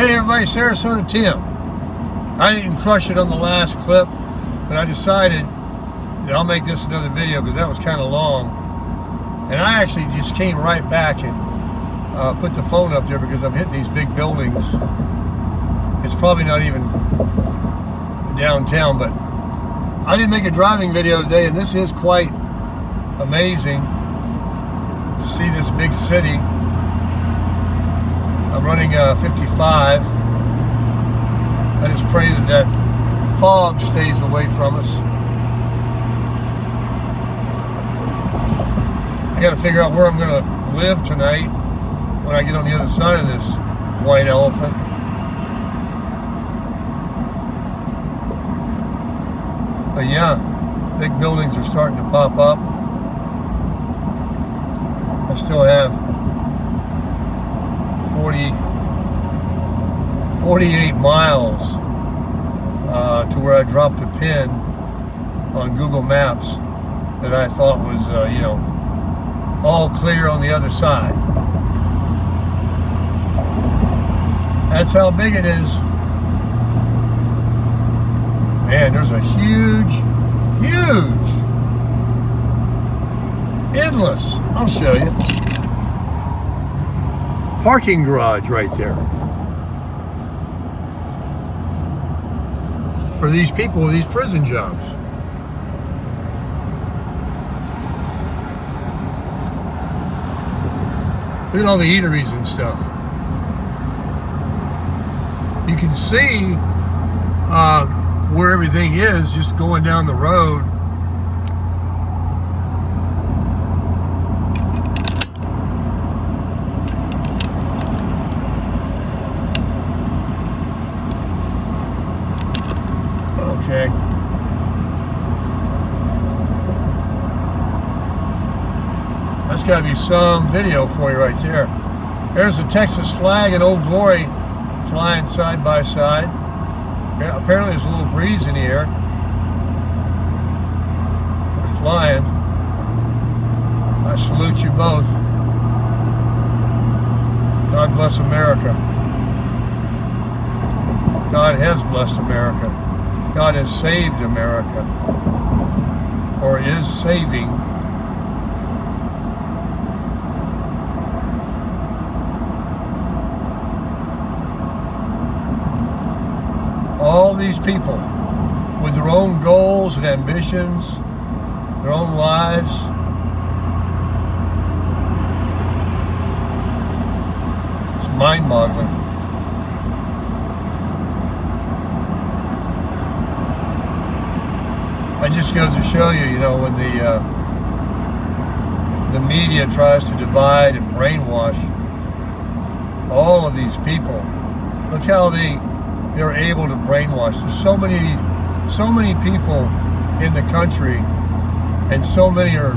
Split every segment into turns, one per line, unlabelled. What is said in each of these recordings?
Hey everybody, Sarasota Tim. I didn't crush it on the last clip, but I decided that I'll make this another video because that was kind of long. And I actually just came right back and put the phone up there because I'm hitting these big buildings. It's probably not even downtown, but I didn't make a driving video today, and this is quite amazing to see this big city. I'm running 55. I just pray that that fog stays away from us. I got to figure out where I'm going to live tonight when I get on the other side of this white elephant. But yeah, big buildings are starting to pop up. I still have 48 miles to where I dropped a pin on Google Maps that I thought was, all clear on the other side. That's how big it is. Man, there's a huge, endless, I'll show you, parking garage right there for these people with these prison jobs. Look at all the eateries and stuff. You can see where everything is just going down the road. Okay. That's got to be some video for you right there. There's the Texas flag and Old Glory flying side by side. Apparently there's a little breeze in the air. They're flying. I salute you both. God bless America. God has blessed America. God has saved America, or is saving. All these people with their own goals and ambitions, their own lives. It's mind-boggling. It just goes to show you, when the media tries to divide and brainwash all of these people. Look how they're able to brainwash. There's so many people in the country, and so many are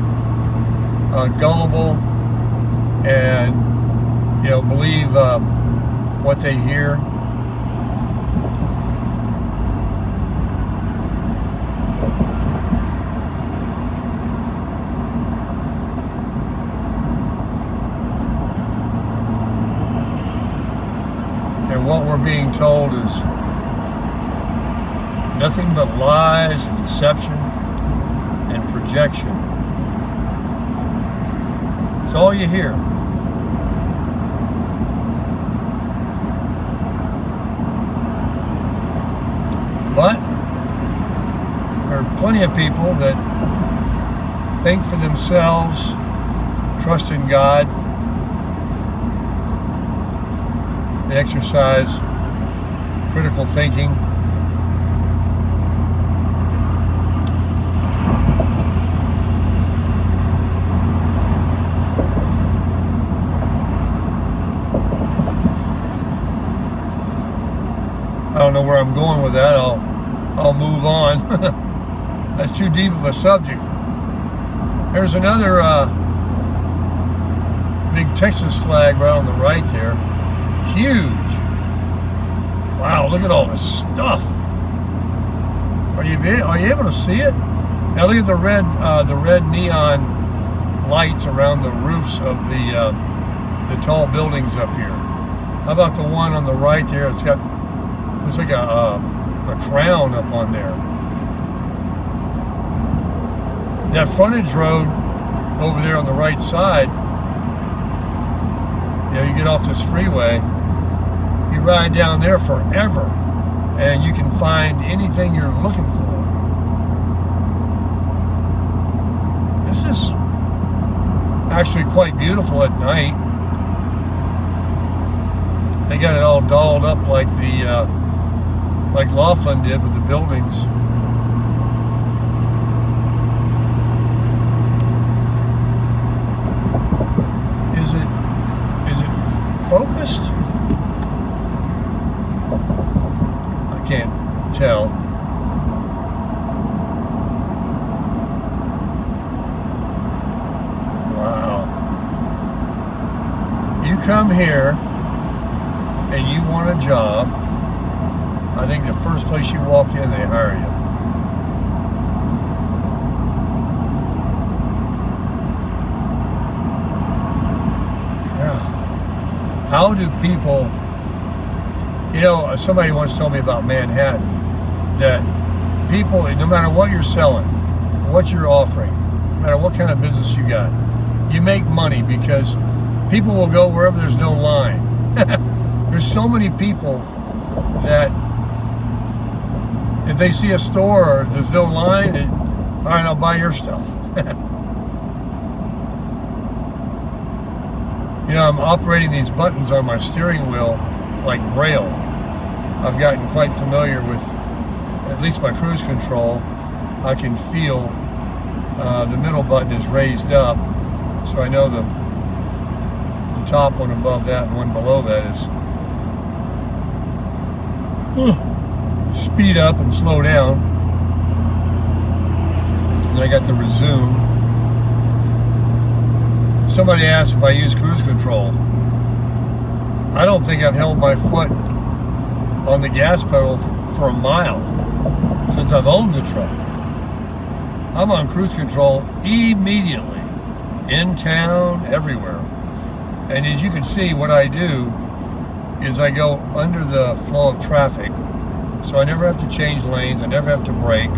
gullible and believe what they hear. And what we're being told is nothing but lies and deception and projection. It's all you hear. But there are plenty of people that think for themselves, trust in God. They exercise critical thinking. I don't know where I'm going with that. I'll move on. That's too deep of a subject. There's another big Texas flag right on the right there. Huge. Wow, look at all this stuff. Are you able to see it? Now look at the red neon lights around the roofs of the tall buildings up here. How about the one on the right there? It's like a crown up on there. That frontage road over there on the right side, you get off this freeway, you ride down there forever, and you can find anything you're looking for. This is actually quite beautiful at night. They got it all dolled up like like Laughlin did with the buildings. Is it focused? I can't tell. Wow. You come here and you want a job, I think the first place you walk in, they hire you. How do people, somebody once told me about Manhattan, that people, no matter what you're selling, what you're offering, no matter what kind of business you got, you make money because people will go wherever there's no line. There's so many people that if they see a store or there's no line, all right, I'll buy your stuff. I'm operating these buttons on my steering wheel like Braille. I've gotten quite familiar with at least my cruise control. I can feel the middle button is raised up, so I know the top one above that and one below that is speed up and slow down. And then I got the resume. Somebody asked if I use cruise control. I don't think I've held my foot on the gas pedal for a mile since I've owned the truck. I'm on cruise control immediately, in town, everywhere. And as you can see, what I do is I go under the flow of traffic, so I never have to change lanes, I never have to brake.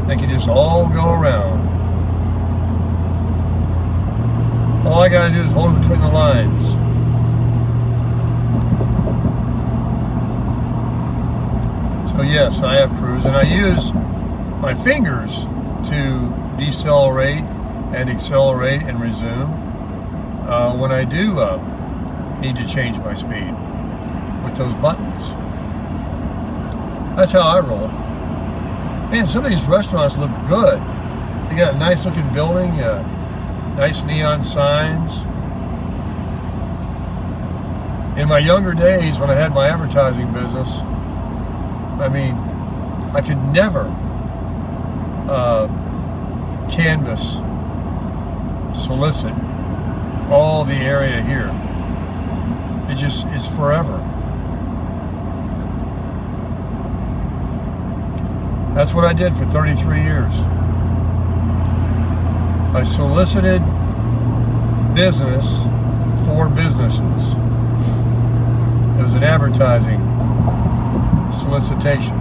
They can just all go around. All I gotta do is hold it between the lines. So yes, I have cruise, and I use my fingers to decelerate and accelerate and resume when I do need to change my speed with those buttons. That's how I roll. Man, some of these restaurants look good. They got a nice looking building, nice neon signs. In my younger days, when I had my advertising business, I could never canvas, solicit all the area here. It's forever. That's what I did for 33 years. I solicited business for businesses. It was an advertising solicitation.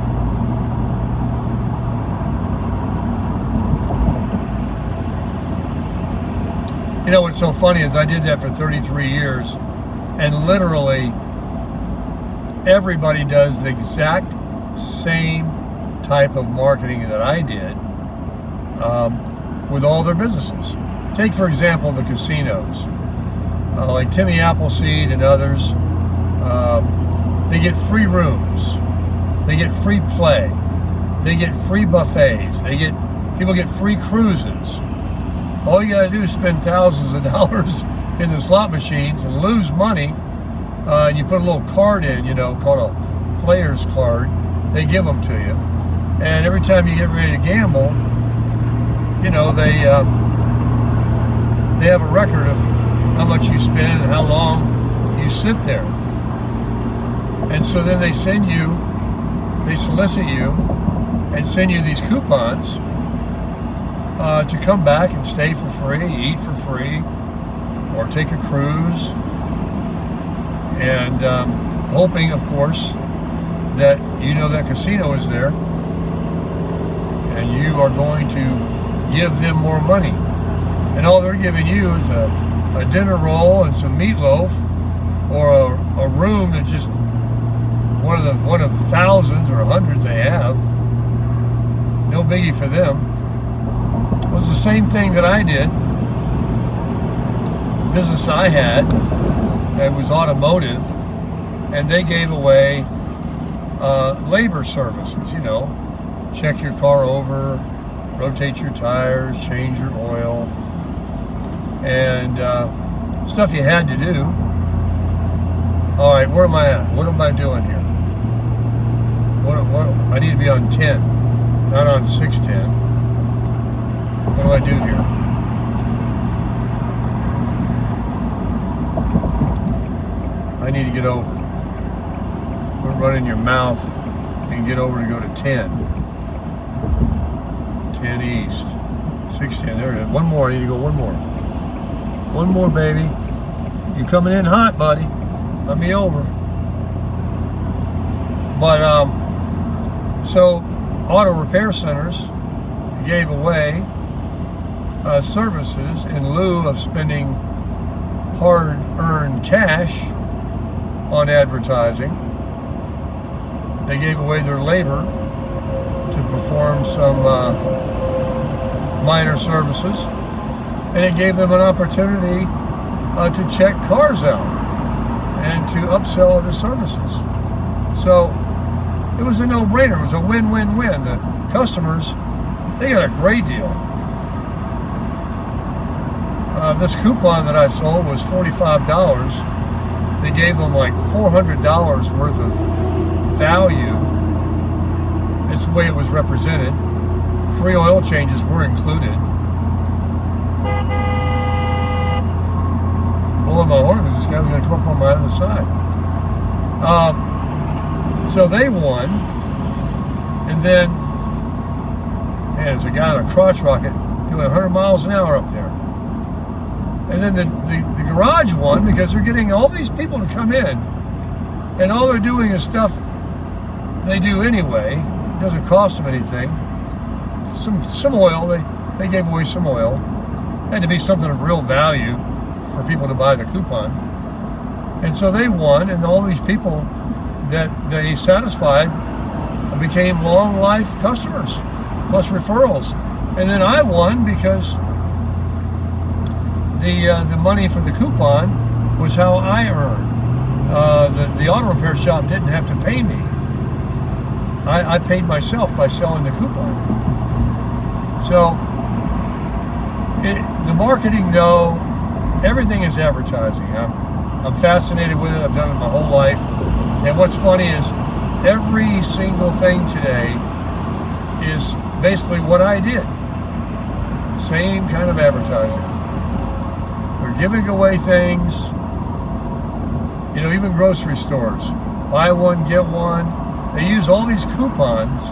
What's so funny is I did that for 33 years, and literally everybody does the exact same type of marketing that I did with all their businesses. Take, for example, the casinos. Like Timmy Appleseed and others, they get free rooms, they get free play, they get free buffets, people get free cruises. All you gotta do is spend thousands of dollars in the slot machines and lose money, and you put a little card in, called a player's card. They give them to you, and every time you get ready to gamble, they have a record of how much you spend and how long you sit there. And so then they solicit you and send you these coupons to come back and stay for free, eat for free, or take a cruise. and hoping, of course, that you know that casino is there, and you are going to give them more money. And all they're giving you is a dinner roll and some meatloaf, or a room that just one of thousands or hundreds they have. No biggie for them. It was the same thing that I did. The business I had, it was automotive, and they gave away labor services, check your car over, rotate your tires, change your oil, and stuff you had to do. All right, where am I at? What am I doing here? What I need to be on 10, not on 610. What do I do here? I need to get over. Quit running your mouth and get over to go to 10. 10 east. 610, there it is. One more, I need to go one more. One more, baby. You coming in hot, buddy. Let me over. But, so auto repair centers gave away services in lieu of spending hard-earned cash on advertising. They gave away their labor to perform some minor services, and it gave them an opportunity to check cars out and to upsell the services. So it was a no-brainer. It was a win-win-win. The customers, they got a great deal. This coupon that I sold was $45. They gave them like $400 worth of value. That's the way it was represented. Free oil changes were included. Blowing my horn because this guy was going to come up on my other side. So they won, and then, man, there's a guy on a crotch rocket doing 100 miles an hour up there. And then the garage won because they're getting all these people to come in, and all they're doing is stuff they do anyway. It doesn't cost them anything. Some oil, they gave away some oil. It had to be something of real value for people to buy the coupon. And so they won, and all these people that they satisfied became long life customers, plus referrals. And then I won because the money for the coupon was how I earned. The auto repair shop didn't have to pay me. I paid myself by selling the coupon. So the marketing, though, everything is advertising. I'm fascinated with it. I've done it my whole life. And what's funny is every single thing today is basically what I did. Same kind of advertising. They're giving away things, even grocery stores. Buy one, get one. They use all these coupons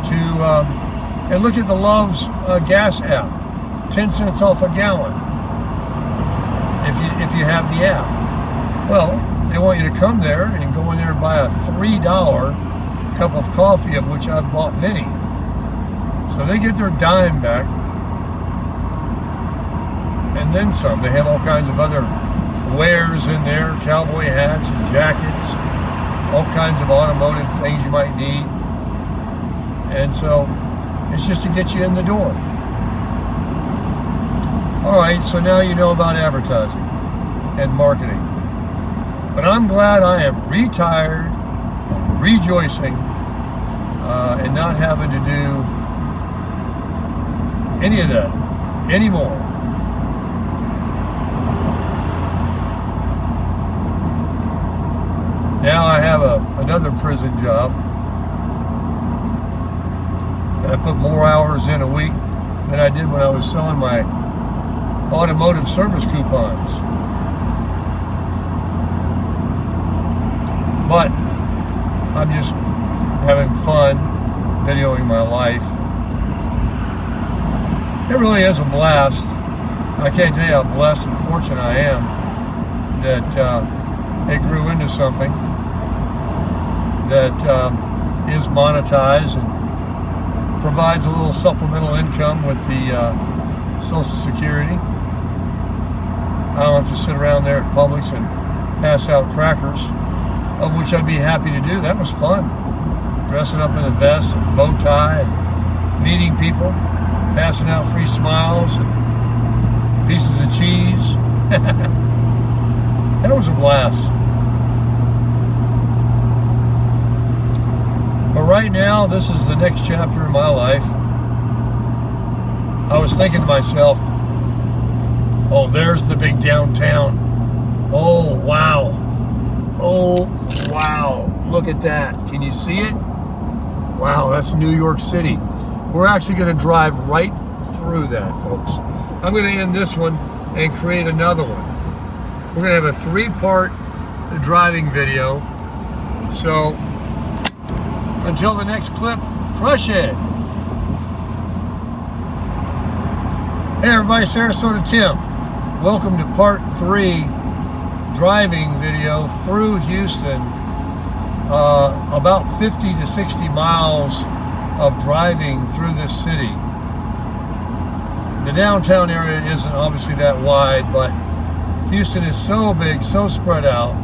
to, and look at the Love's gas app. 10 cents off a gallon if you have the app. Well, they want you to come there and go in there and buy a $3 cup of coffee, of which I've bought many. So they get their dime back, and then some. They have all kinds of other wares in there, cowboy hats and jackets, all kinds of automotive things you might need. And so it's just to get you in the door. All right, so now you know about advertising and marketing. But I'm glad I am retired, I'm rejoicing, and not having to do any of that anymore. Now I have another prison job, and I put more hours in a week than I did when I was selling my automotive service coupons. But I'm just having fun videoing my life. It really is a blast. I can't tell you how blessed and fortunate I am that it grew into something that is monetized and provides a little supplemental income with the Social Security. I don't have to sit around there at Publix and pass out crackers, of which I'd be happy to do. That was fun. Dressing up in a vest and a bow tie, and meeting people, passing out free smiles and pieces of cheese. That was a blast. But right now, this is the next chapter in my life. I was thinking to myself, oh, there's the big downtown. Oh, wow. Oh, wow. Look at that. Can you see it? Wow, that's New York City. We're actually going to drive right through that, folks. I'm going to end this one and create another one. We're going to have a 3-part driving video. So, until the next clip, crush it. Hey everybody, Sarasota Tim. Welcome to part 3 driving video through Houston. About 50 to 60 miles of driving through this city. The downtown area isn't obviously that wide, but Houston is so big, so spread out,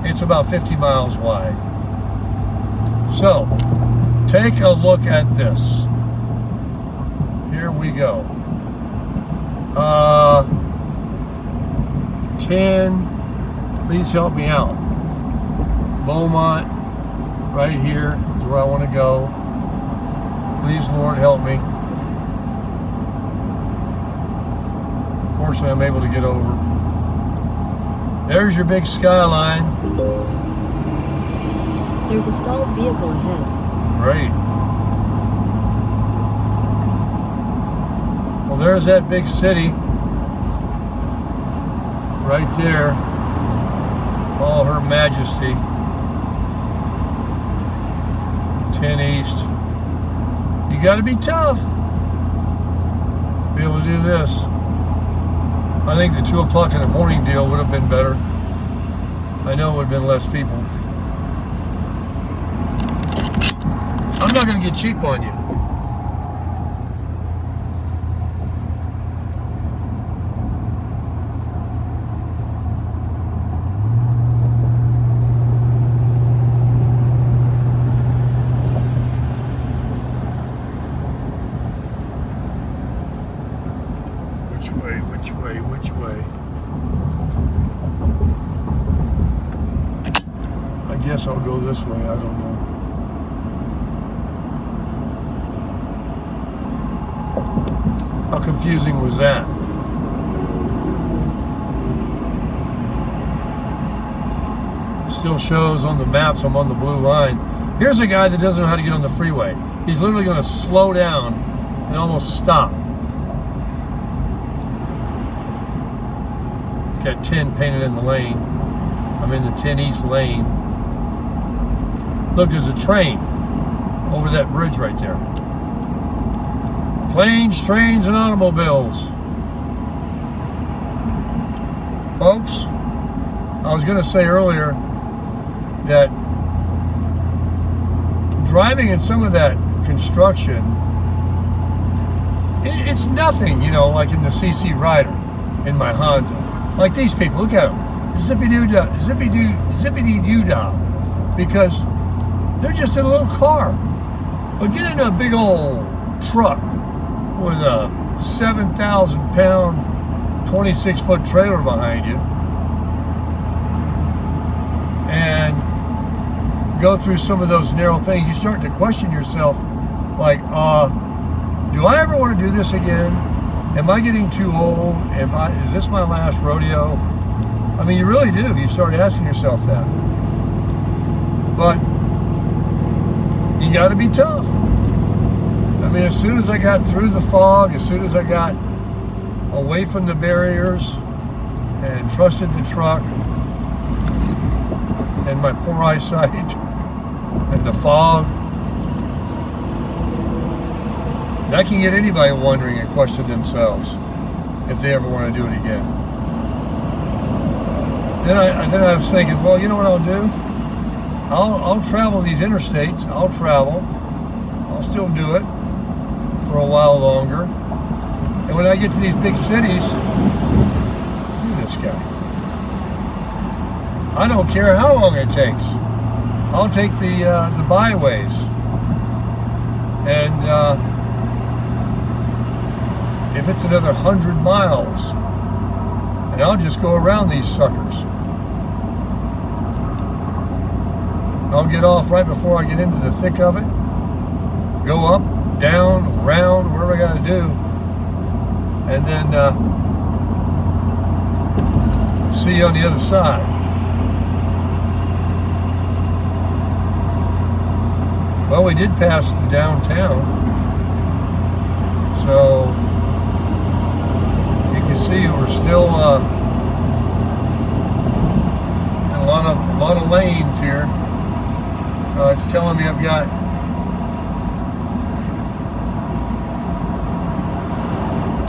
it's about 50 miles wide. So, take a look at this. Here we go. 10, please help me out. Beaumont, right here is where I want to go. Please, Lord, help me. Fortunately, I'm able to get over. There's your big skyline.
There's a stalled vehicle ahead.
Great. Well, there's that big city. Right there. All her majesty. 10 East. You got to be tough to be able to do this. I think the 2 o'clock in the morning deal would have been better. I know it would have been less people. I'm not going to get cheap on you. Which way? I guess I'll go this way, I don't know. How confusing was that? Still shows on the maps I'm on the blue line. Here's a guy that doesn't know how to get on the freeway. He's literally going to slow down and almost stop. Got 10 painted in the lane. I'm in the 10 East lane. Look, there's a train over that bridge right there. Planes, trains, and automobiles. Folks, I was going to say earlier that driving in some of that construction, it's nothing, you know, like in the CC Rider in my Honda. Like these people, look at them. Zippy-doo-dah, zippity-doo-dah. Because they're just in a little car. But get into a big old truck with a 7,000-pound, 26-foot trailer behind you. And go through some of those narrow things. You start to question yourself, like, do I ever want to do this again? Am I getting too old? Is this my last rodeo? I mean, you really do. You start asking yourself that. But you got to be tough. I mean, as soon as I got through the fog, as soon as I got away from the barriers and trusted the truck and my poor eyesight and the fog, that can get anybody wondering and question themselves if they ever want to do it again. Then I was thinking, well, you know what I'll do? I'll travel these interstates. I'll still do it for a while longer. And when I get to these big cities, look at this guy. I don't care how long it takes. I'll take the byways. And if it's another 100 miles, and I'll just go around these suckers. I'll get off right before I get into the thick of it. Go up, down, around, wherever I got to do. And then see you on the other side. Well, we did pass the downtown. So you can see we're still in a lot of lanes here. It's telling me I've got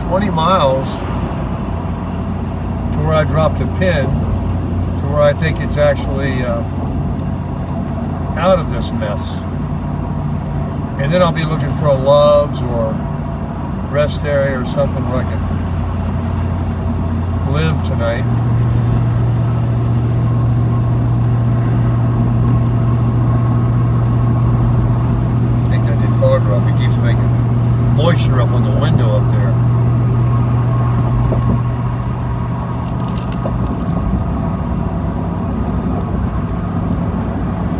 20 miles to where I dropped a pin, to where I think it's actually out of this mess. And then I'll be looking for a Love's or rest area or something where I can live tonight. Take that defogger off. It keeps making moisture up on the window up there.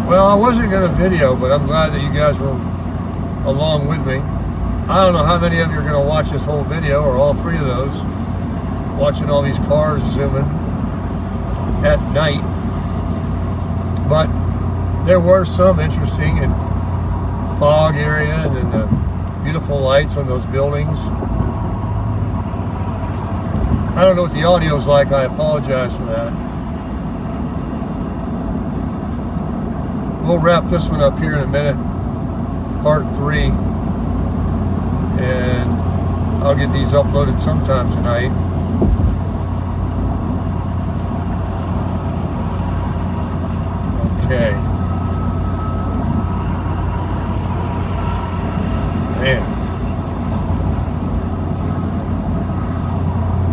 Well, I wasn't going to video, but I'm glad that you guys were along with me. I don't know how many of you are going to watch this whole video, or all three of those, watching all these cars zooming at night. But there were some interesting and fog area, and then the beautiful lights on those buildings. I don't know what the audio's like. I apologize for that. We'll wrap this one up here in a minute, part 3, and I'll get these uploaded sometime tonight. Okay. Man.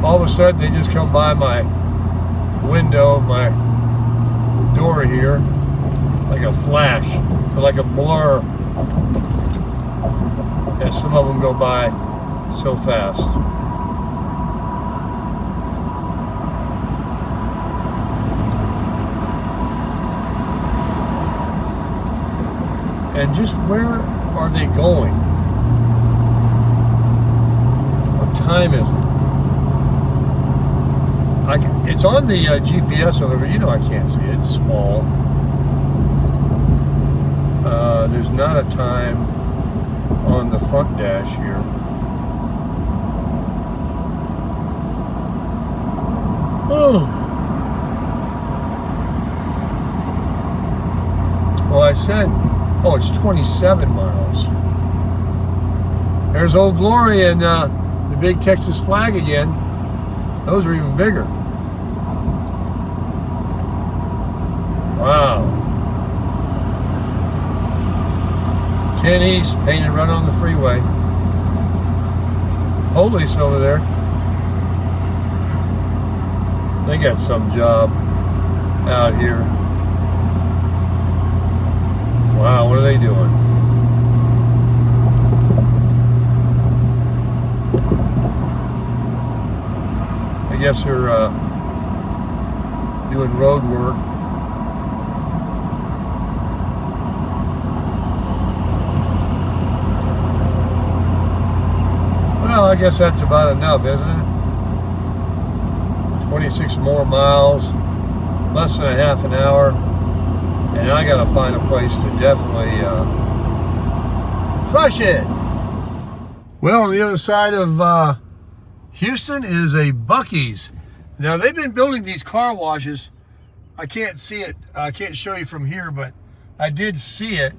All of a sudden, they just come by my window of my door here like a flash, or like a blur, as some of them go by so fast. And just where are they going? What time is it? It's on the GPS over, but you know I can't see it. It's small. There's not a time on the front dash here. Oh. Well, I said, oh, it's 27 miles. There's Old Glory and the big Texas flag again. Those are even bigger. Wow. 10 East, painted right on the freeway. Police over there. They got some job out here. Wow, what are they doing? I guess they're doing road work. Well, I guess that's about enough, isn't it? 26 more miles, less than a half an hour, and I gotta find a place to definitely crush it. Well, on the other side of Houston is a Buc-ee's. Now, they've been building these car washes. I can't see it. I can't show you from here, but I did see it,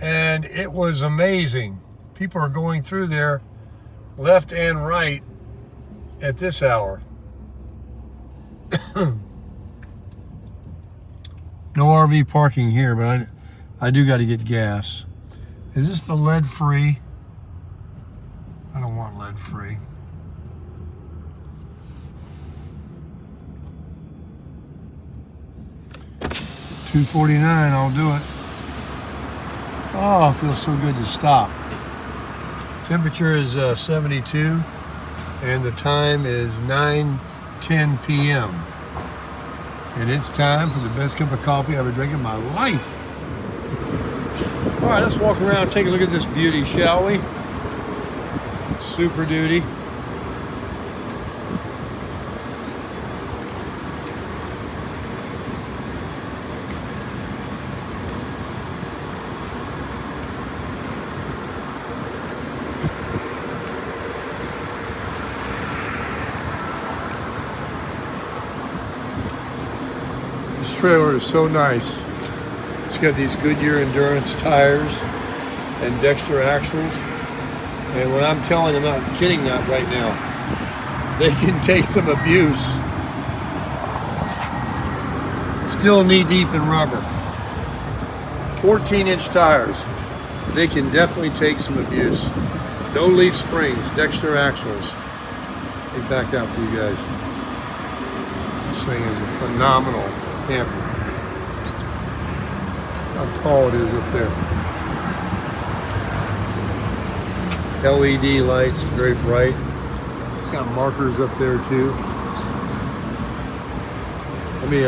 and it was amazing. People are going through there left and right at this hour. No RV parking here, but I do got to get gas. Is this the lead free? I don't want lead free. $2.49, I'll do it. Oh, it feels so good to stop. Temperature is 72 and the time is 9:10 p.m. And it's time for the best cup of coffee I've ever drank in my life. All right, let's walk around and take a look at this beauty, shall we? Super Duty. This trailer is so nice. It's got these Goodyear Endurance tires and Dexter axles. And when I'm telling them, I'm not kidding that right now, they can take some abuse. Still knee deep in rubber. 14-inch tires. They can definitely take some abuse. No leaf springs, Dexter axles. Let me back out for you guys. This thing is a phenomenal camper. How tall it is up there. LED lights, very bright. Got markers up there too. Let me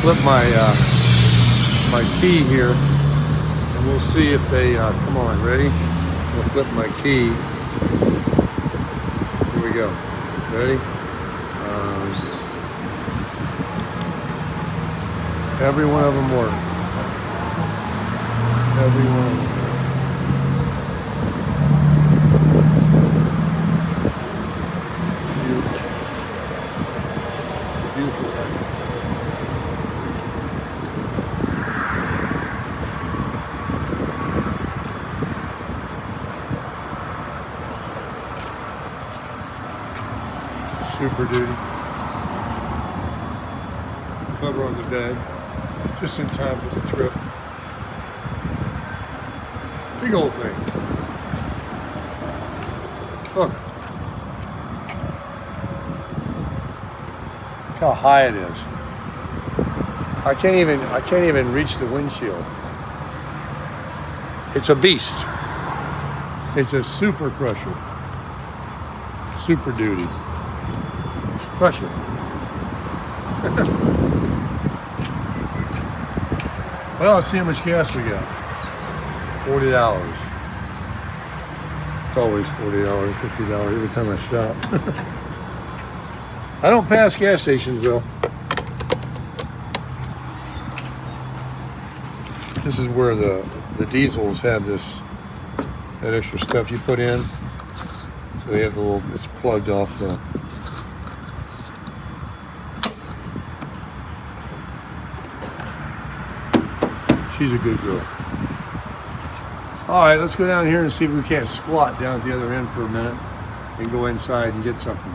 flip my my key here, and we'll see if they come on. Ready? I'll flip my key. Here we go. Ready? Every one of them work. Every one of them. Beautiful thing. Super Duty. Cover on the bed. Just in time for the trip. Big old thing. Look. Look how high it is. I can't even reach the windshield. It's a beast. It's a super crusher. Super Duty. Crusher. Well, let's see how much gas we got. $40. It's always $40, $50 every time I stop. I don't pass gas stations though. This is where the diesels have that extra stuff you put in. So they have the little, it's plugged off the. She's a good girl. All right, let's go down here and see if we can't squat down at the other end for a minute and go inside and get something.